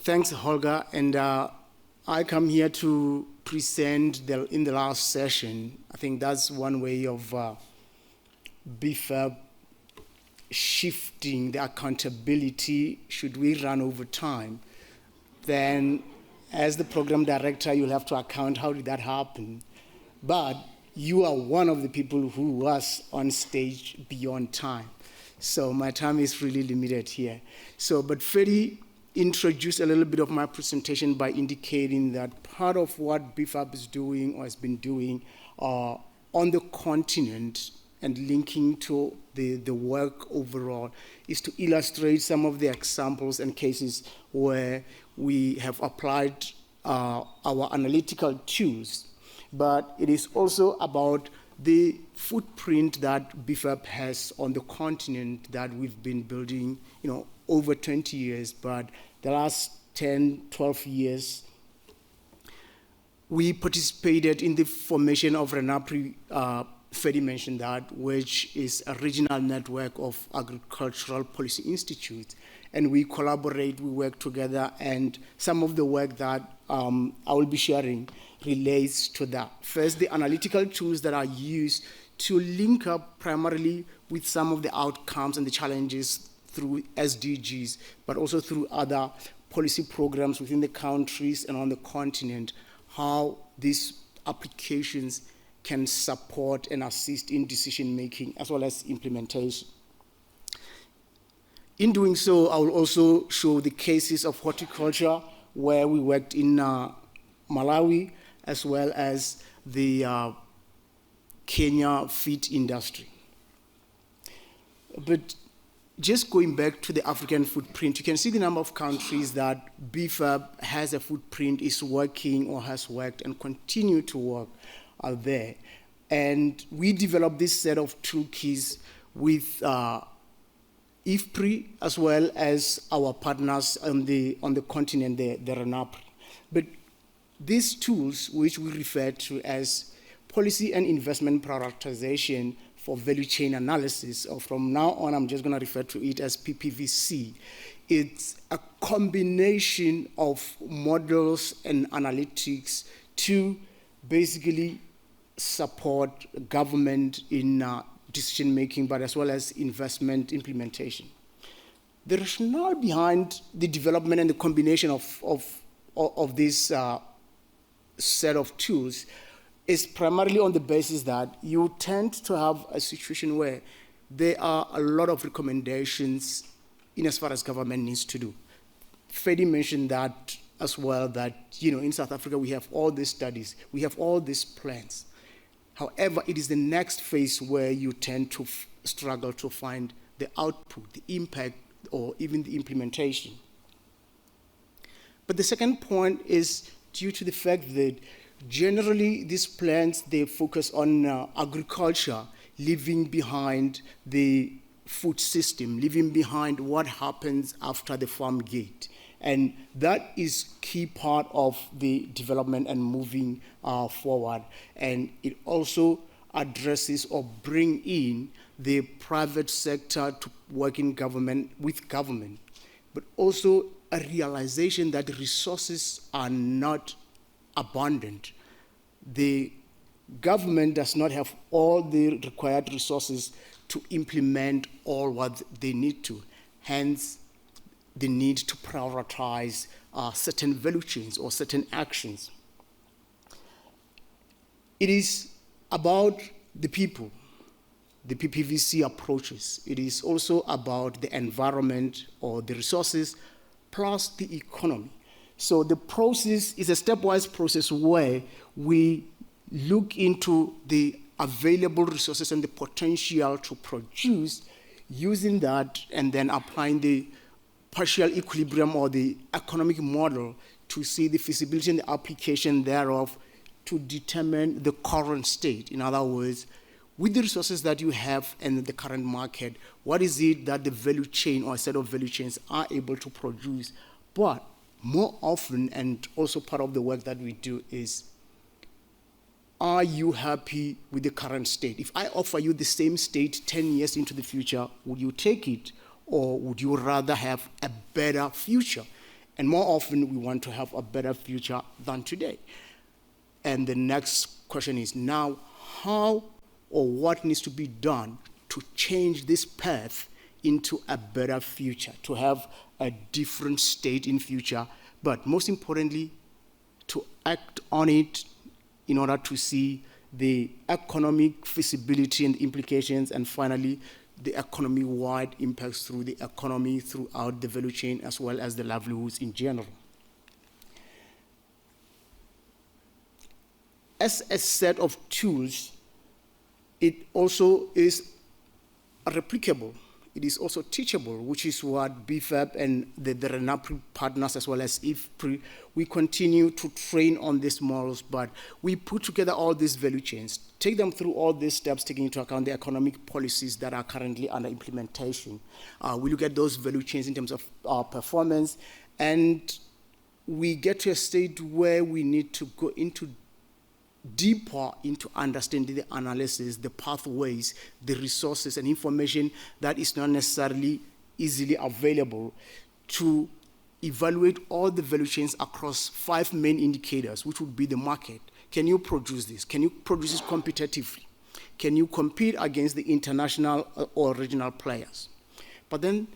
Thanks, Holger. And I come here to present in the last session. I think that's one way of BFAP shifting the accountability. Should we run over time, then as the program director, you'll have to account how did that happen. But you are one of the people who was on stage beyond time. So my time is really limited here. But Freddie introduced a little bit of my presentation by indicating that part of what BFAP is doing or has been doing on the continent and linking to the work overall is to illustrate some of the examples and cases where we have applied our analytical tools. But it is also about the footprint that BFAP has on the continent that we've been building, over 20 years, but the last 10, 12 years, we participated in the formation of RENAPRI, Freddie mentioned that, which is a regional network of agricultural policy institutes. And we collaborate, we work together, and some of the work that I will be sharing relates to that. First, the analytical tools that are used to link up primarily with some of the outcomes and the challenges through SDGs, but also through other policy programs within the countries and on the continent, how these applications can support and assist in decision-making as well as implementation. In doing so, I will also show the cases of horticulture where we worked in Malawi, as well as the Kenya feed industry. But just going back to the African footprint, you can see the number of countries that BFAP has a footprint, is working or has worked and continue to work out there. And we developed this set of toolkits with IFPRI as well as our partners on the continent, the RENAPRI. But these tools, which we refer to as policy and investment prioritization for value chain analysis, or from now on, I'm just going to refer to it as PPVC. It's a combination of models and analytics to basically support government in decision-making, but as well as investment implementation. The rationale behind the development and the combination of this set of tools is primarily on the basis that you tend to have a situation where there are a lot of recommendations in as far as government needs to do. Freddie mentioned that as well, that in South Africa we have all these studies, we have all these plans. However, it is the next phase where you tend to struggle to find the output, the impact, or even the implementation. But the second point is due to the fact that generally these plans, they focus on agriculture, leaving behind the food system, leaving behind what happens after the farm gate. And that is key part of the development and moving forward. And it also addresses or bring in the private sector to work in government, with government, but also a realization that the resources are not abundant. The government does not have all the required resources to implement all what they need to. Hence, the need to prioritize certain value chains or certain actions. It is about the people, the PPVC approaches. It is also about the environment or the resources plus the economy. So the process is a stepwise process where we look into the available resources and the potential to produce, using that and then applying the partial equilibrium or the economic model to see the feasibility and the application thereof to determine the current state. In other words, with the resources that you have in the current market, what is it that the value chain or a set of value chains are able to produce? But more often, and also part of the work that we do, is, are you happy with the current state? If I offer you the same state 10 years into the future, would you take it? Or would you rather have a better future? And more often, we want to have a better future than today. And the next question is now, how or what needs to be done to change this path into a better future, to have a different state in future, but most importantly, to act on it in order to see the economic feasibility and implications, and finally, the economy-wide impacts through the economy, throughout the value chain, as well as the livelihoods in general. As a set of tools, it also is replicable. It is also teachable, which is what BFAP and the RENAPRI partners, as well as IFPRI, we continue to train on these models, but we put together all these value chains, take them through all these steps, taking into account the economic policies that are currently under implementation. We look at those value chains in terms of performance, and we get to a state where we need to go deeper into understanding the analysis, the pathways, the resources and information that is not necessarily easily available to evaluate all the value chains across 5 main indicators, which would be the market. Can you produce this? Can you produce this competitively? Can you compete against the international or regional players? But then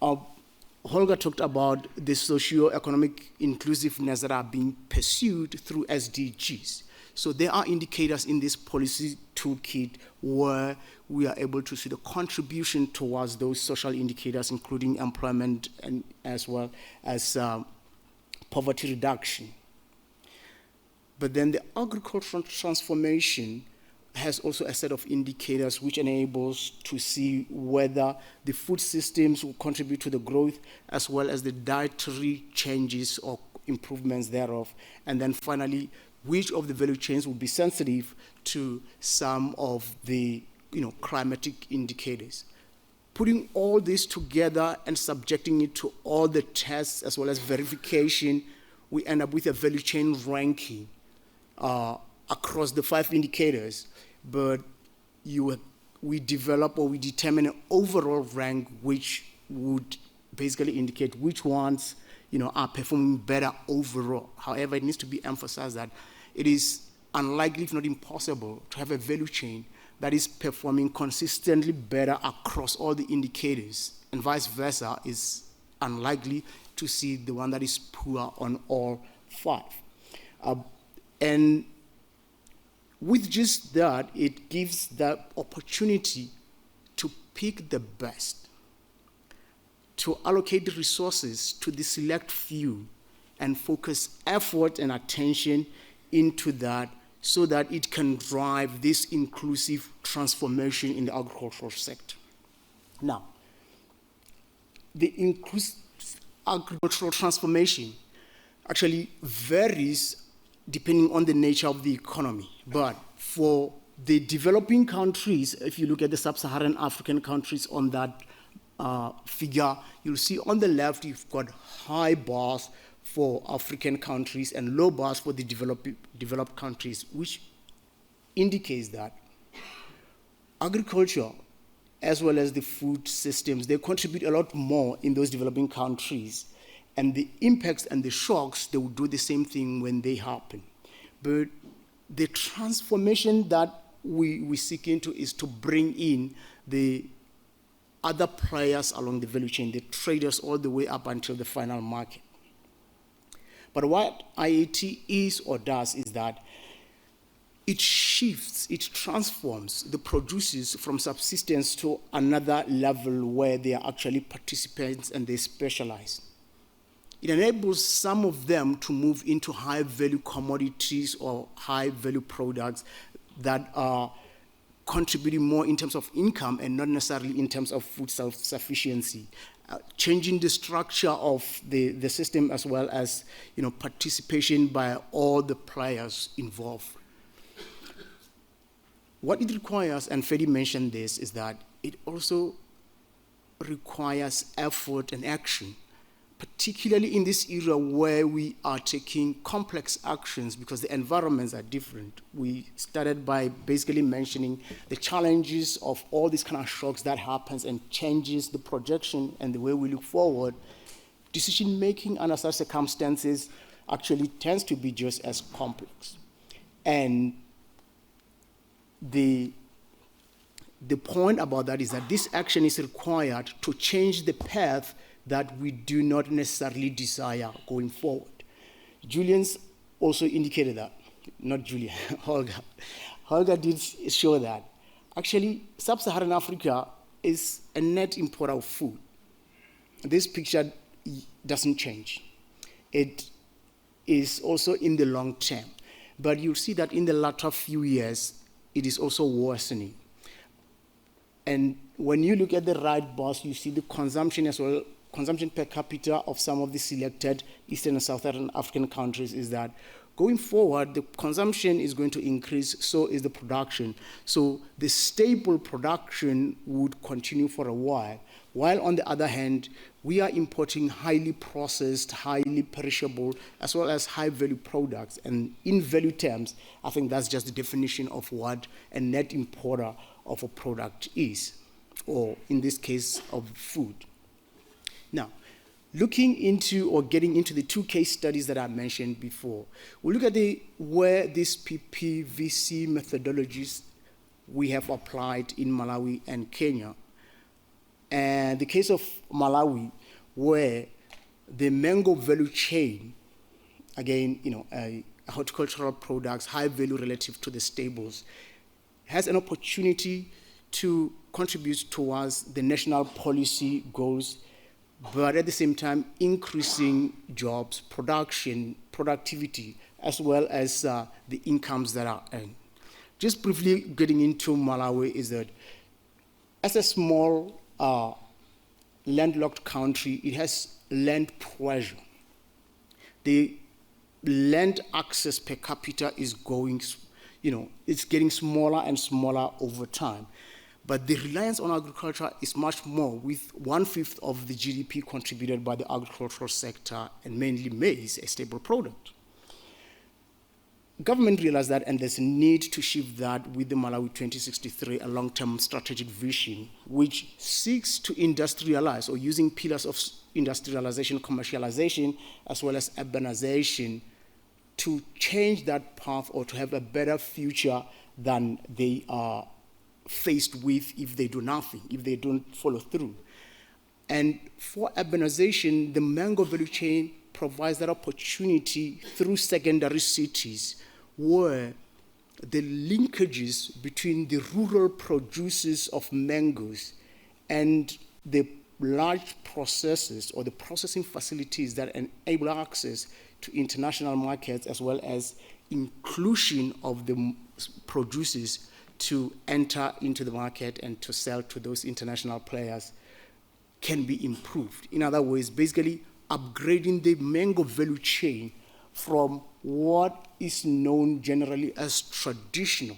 Holger talked about the socio-economic inclusiveness that are being pursued through SDGs. So there are indicators in this policy toolkit where we are able to see the contribution towards those social indicators, including employment and as well as poverty reduction. But then the agricultural transformation has also a set of indicators which enables to see whether the food systems will contribute to the growth, as well as the dietary changes or improvements thereof. And then finally, which of the value chains will be sensitive to some of the climatic indicators. Putting all this together and subjecting it to all the tests as well as verification, we end up with a value chain ranking across the 5 indicators, but we develop or we determine an overall rank which would basically indicate which ones are performing better overall. However, it needs to be emphasized that it is unlikely, if not impossible, to have a value chain that is performing consistently better across all the indicators, and vice versa is unlikely to see the one that is poor on all 5. And with just that, it gives the opportunity to pick the best, to allocate the resources to the select few and focus effort and attention into that so that it can drive this inclusive transformation in the agricultural sector. Now, the inclusive agricultural transformation actually varies depending on the nature of the economy. But for the developing countries, if you look at the sub-Saharan African countries on that figure, you'll see on the left you've got high bars for African countries and low bars for the developed countries, which indicates that agriculture as well as the food systems, they contribute a lot more in those developing countries. And the impacts and the shocks, they will do the same thing when they happen. But the transformation that we seek into is to bring in the other players along the value chain, the traders all the way up until the final market. But what IAT is or does is that it shifts, it transforms the producers from subsistence to another level where they are actually participants and they specialize. It enables some of them to move into high-value commodities or high-value products that are contributing more in terms of income and not necessarily in terms of food self-sufficiency. Changing the structure of the system as well as participation by all the players involved. What it requires, and Fedi mentioned this, is that it also requires effort and action, particularly in this era where we are taking complex actions because the environments are different. We started by basically mentioning the challenges of all these kind of shocks that happens and changes the projection and the way we look forward. decision-making under such circumstances actually tends to be just as complex. And the point about that is that this action is required to change the path that we do not necessarily desire going forward. Julian's also indicated that, not Julian, Holger. Holger did show that. Actually, sub-Saharan Africa is a net importer of food. This picture doesn't change. It is also in the long term. But you'll see that in the latter few years, it is also worsening. And when you look at the right box, you see the consumption as well, consumption per capita of some of the selected Eastern and Southern African countries is that going forward, the consumption is going to increase, so is the production. So the staple production would continue for a while on the other hand, we are importing highly processed, highly perishable, as well as high-value products. And in value terms, I think that's just the definition of what a net importer of a product is, or in this case, of food. Now, looking into or getting into the two case studies that I mentioned before, we'll look at where these PPVC methodologies we have applied in Malawi and Kenya. And the case of Malawi, where the mango value chain, again, horticultural products, high value relative to the staples, has an opportunity to contribute towards the national policy goals, but at the same time increasing jobs, production, productivity, as well as the incomes that are earned. Just briefly getting into Malawi is that as a small landlocked country, it has land pressure. The land access per capita is going, it's getting smaller and smaller over time. But the reliance on agriculture is much more, with 1/5 of the GDP contributed by the agricultural sector, and mainly maize, a staple product. Government realized that, and there's a need to shift that with the Malawi 2063, a long-term strategic vision, which seeks to industrialize, or using pillars of industrialization, commercialization, as well as urbanization, to change that path or to have a better future than they are faced with if they do nothing, if they don't follow through. And for urbanization, the mango value chain provides that opportunity through secondary cities where the linkages between the rural producers of mangoes and the large processors or the processing facilities that enable access to international markets, as well as inclusion of the producers to enter into the market and to sell to those international players, can be improved. In other words, basically upgrading the mango value chain from what is known generally as traditional.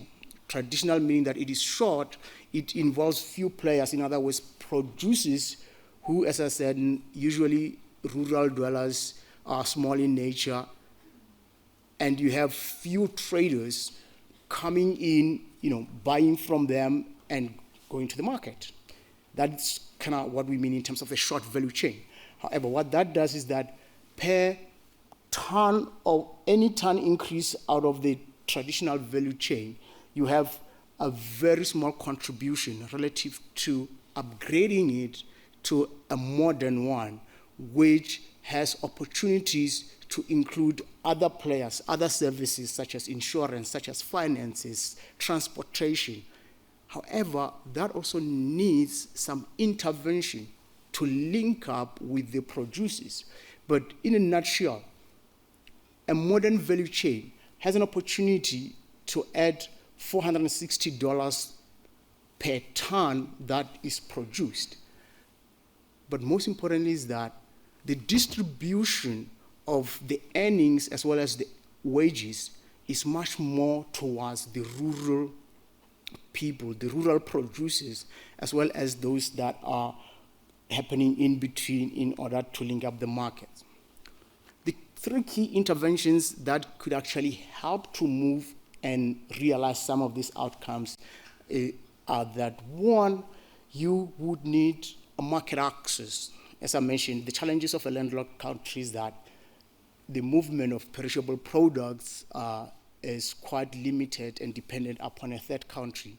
Traditional meaning that it is short, it involves few players, in other words, producers who, as I said, usually rural dwellers, are small in nature, and you have few traders coming in, buying from them and going to the market. That's kind of what we mean in terms of a short value chain. However, what that does is that per ton of any ton increase out of the traditional value chain, you have a very small contribution relative to upgrading it to a modern one, which has opportunities to include other players, other services such as insurance, such as finances, transportation. However, that also needs some intervention to link up with the producers. But in a nutshell, a modern value chain has an opportunity to add $460 per ton that is produced. But most importantly is that the distribution of the earnings as well as the wages is much more towards the rural people, the rural producers, as well as those that are happening in between in order to link up the markets. The three key interventions that could actually help to move and realize some of these outcomes are that, one, you would need a market access, as I mentioned, the challenges of a landlocked country is that the movement of perishable products is quite limited and dependent upon a third country.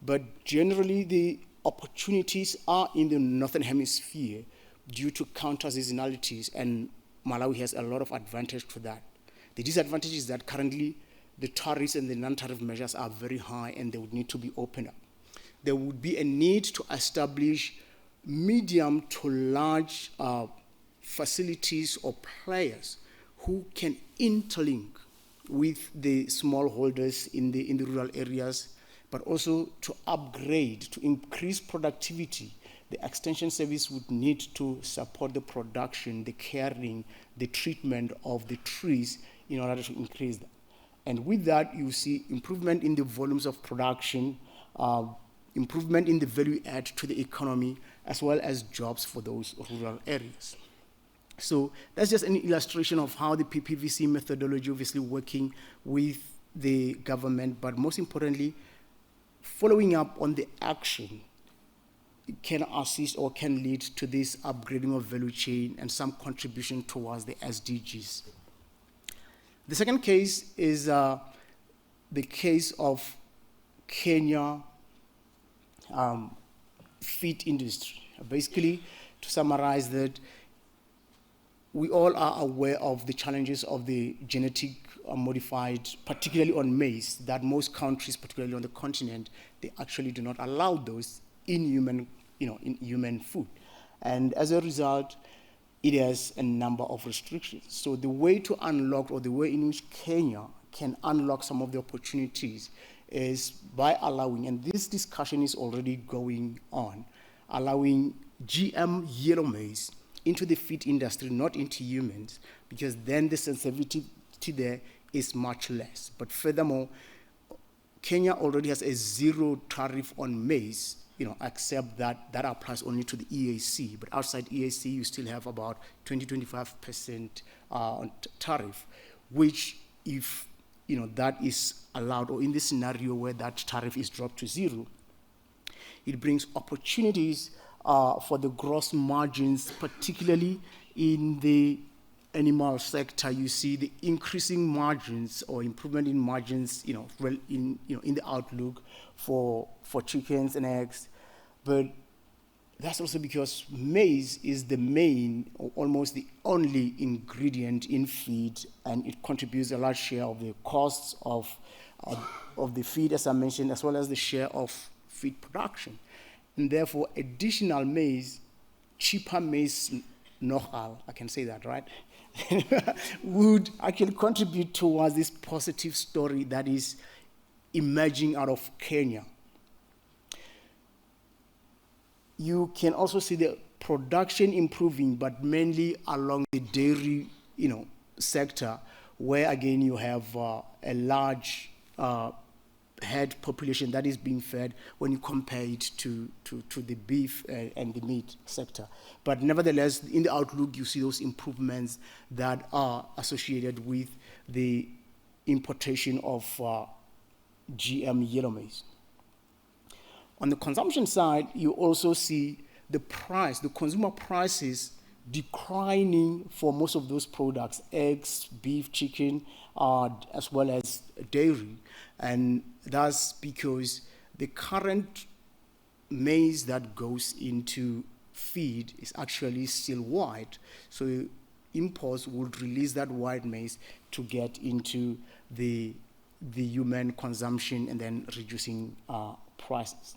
But generally, the opportunities are in the Northern Hemisphere due to counter-seasonalities, and Malawi has a lot of advantage to that. The disadvantage is that currently the tariffs and the non-tariff measures are very high and they would need to be opened up. There would be a need to establish medium to large facilities or players who can interlink with the smallholders in the rural areas, but also to upgrade, to increase productivity. The extension service would need to support the production, the caring, the treatment of the trees in order to increase that. And with that, you see improvement in the volumes of production, improvement in the value add to the economy, as well as jobs for those rural areas. So that's just an illustration of how the PPVC methodology, obviously working with the government, but most importantly, following up on the action, can assist or can lead to this upgrading of value chain and some contribution towards the SDGs. The second case is the case of Kenya feed industry. Basically, to summarize that, we all are aware of the challenges of the genetic modified, particularly on maize, that most countries, particularly on the continent, they actually do not allow those in human food. And as a result, it has a number of restrictions. So the way to unlock, or the way in which Kenya can unlock some of the opportunities, is by allowing, and this discussion is already going on, allowing GM yellow maize into the feed industry, not into humans, because then the sensitivity there is much less. But furthermore, Kenya already has a zero tariff on maize, except that applies only to the EAC. But outside EAC, you still have about 20-25% tariff, which if that is allowed, or in this scenario where that tariff is dropped to zero, it brings opportunities for the gross margins, particularly in the animal sector. You see the increasing margins or improvement in margins, in the outlook for chickens and eggs. But that's also because maize is the main, or almost the only ingredient in feed, and it contributes a large share of the costs of the feed, as I mentioned, as well as the share of feed production. And therefore, additional maize, cheaper maize know-how, I can say that, right, would actually contribute towards this positive story that is emerging out of Kenya. You can also see the production improving, but mainly along the dairy, sector, where again you have a large head population that is being fed when you compare it to the beef and the meat sector. But nevertheless, in the outlook, you see those improvements that are associated with the importation of GM yellow maize. On the consumption side, you also see the consumer prices declining for most of those products, eggs, beef, chicken, as well as dairy. And that's because the current maize that goes into feed is actually still white. So imports would release that white maize to get into the human consumption and then reducing prices.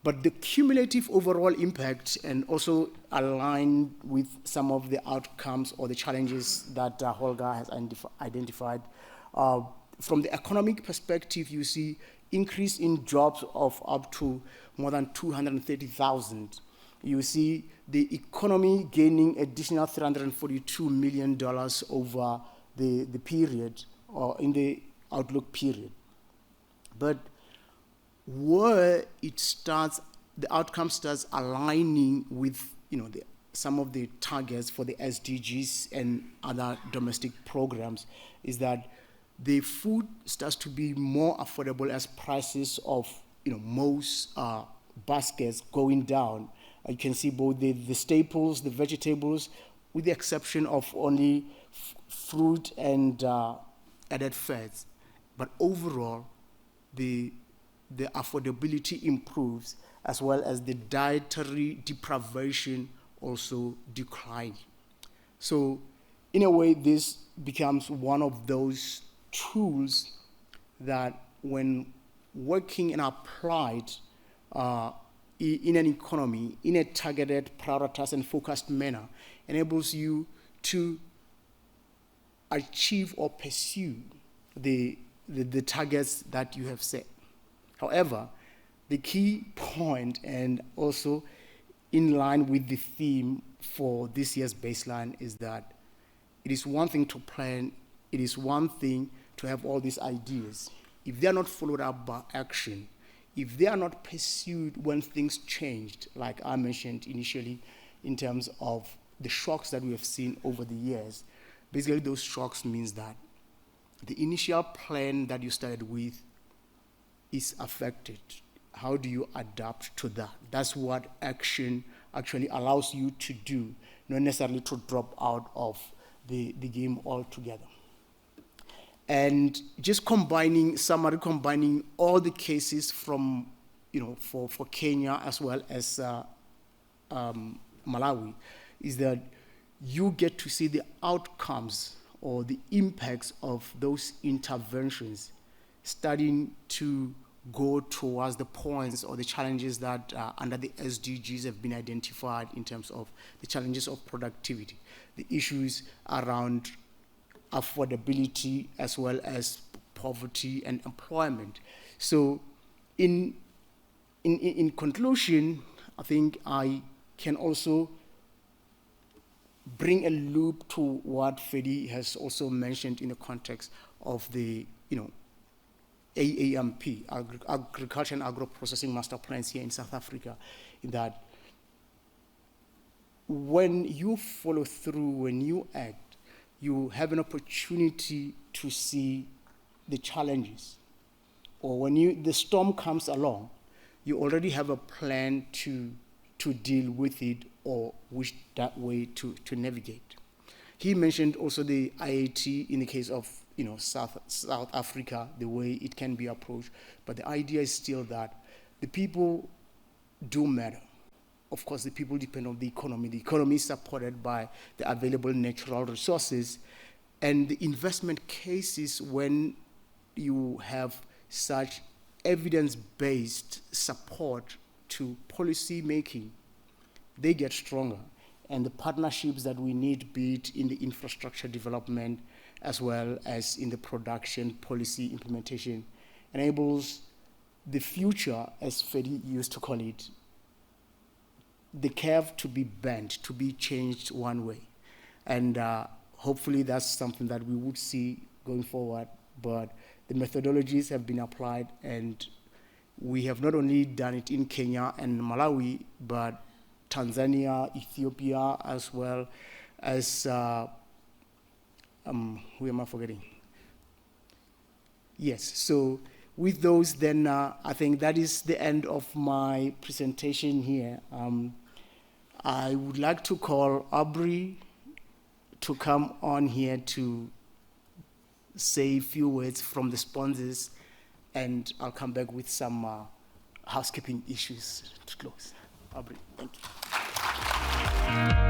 But the cumulative overall impact, and also aligned with some of the outcomes or the challenges that Holger has identified, from the economic perspective, you see increase in jobs of up to more than 230,000. You see the economy gaining additional $342 million over the period, or in the outlook period. But where it starts, the outcome starts aligning with some of the targets for the SDGs and other domestic programs, is that the food starts to be more affordable as prices of most baskets going down, You can see both the staples, the vegetables, with the exception of only fruit and added fats. But overall, the affordability improves, as well as the dietary deprivation also decline. So in a way, this becomes one of those tools that when working and applied in an economy, in a targeted, prioritized, and focused manner, enables you to achieve or pursue the targets that you have set. However, the key point, and also in line with the theme for this year's baseline, is that it is one thing to plan, it is one thing to have all these ideas. If they are not followed up by action, if they are not pursued when things changed, like I mentioned initially, in terms of the shocks that we have seen over the years, basically those shocks means that the initial plan that you started with is affected. How do you adapt to that? That's what action actually allows you to do, not necessarily to drop out of the game altogether. And just combining all the cases from, for Kenya as well as Malawi, is that you get to see the outcomes or the impacts of those interventions starting to go towards the points or the challenges that under the SDGs have been identified in terms of the challenges of productivity, the issues around affordability, as well as poverty and employment. So in conclusion, I think I can also bring a loop to what Fedi has also mentioned in the context of the AAMP, Agriculture and Agro-Processing Master Plans here in South Africa, in that when you follow through, when you act, you have an opportunity to see the challenges. Or when the storm comes along, you already have a plan to deal with it, or which that way to navigate. He mentioned also the IAT in the case of South Africa, the way it can be approached. But the idea is still that the people do matter. Of course, the people depend on the economy. The economy is supported by the available natural resources, and the investment cases, when you have such evidence-based support to policy making, they get stronger. And the partnerships that we need, be it in the infrastructure development as well as in the production policy implementation, enables the future, as Fedi used to call it, the curve to be bent, to be changed one way. And hopefully that's something that we would see going forward. But the methodologies have been applied, and we have not only done it in Kenya and Malawi, but Tanzania, Ethiopia, as well as, who am I forgetting? Yes, so with those, then I think that is the end of my presentation here. I would like to call Aubrey to come on here to say a few words from the sponsors, and I'll come back with some housekeeping issues to close. Aubrey, thank you.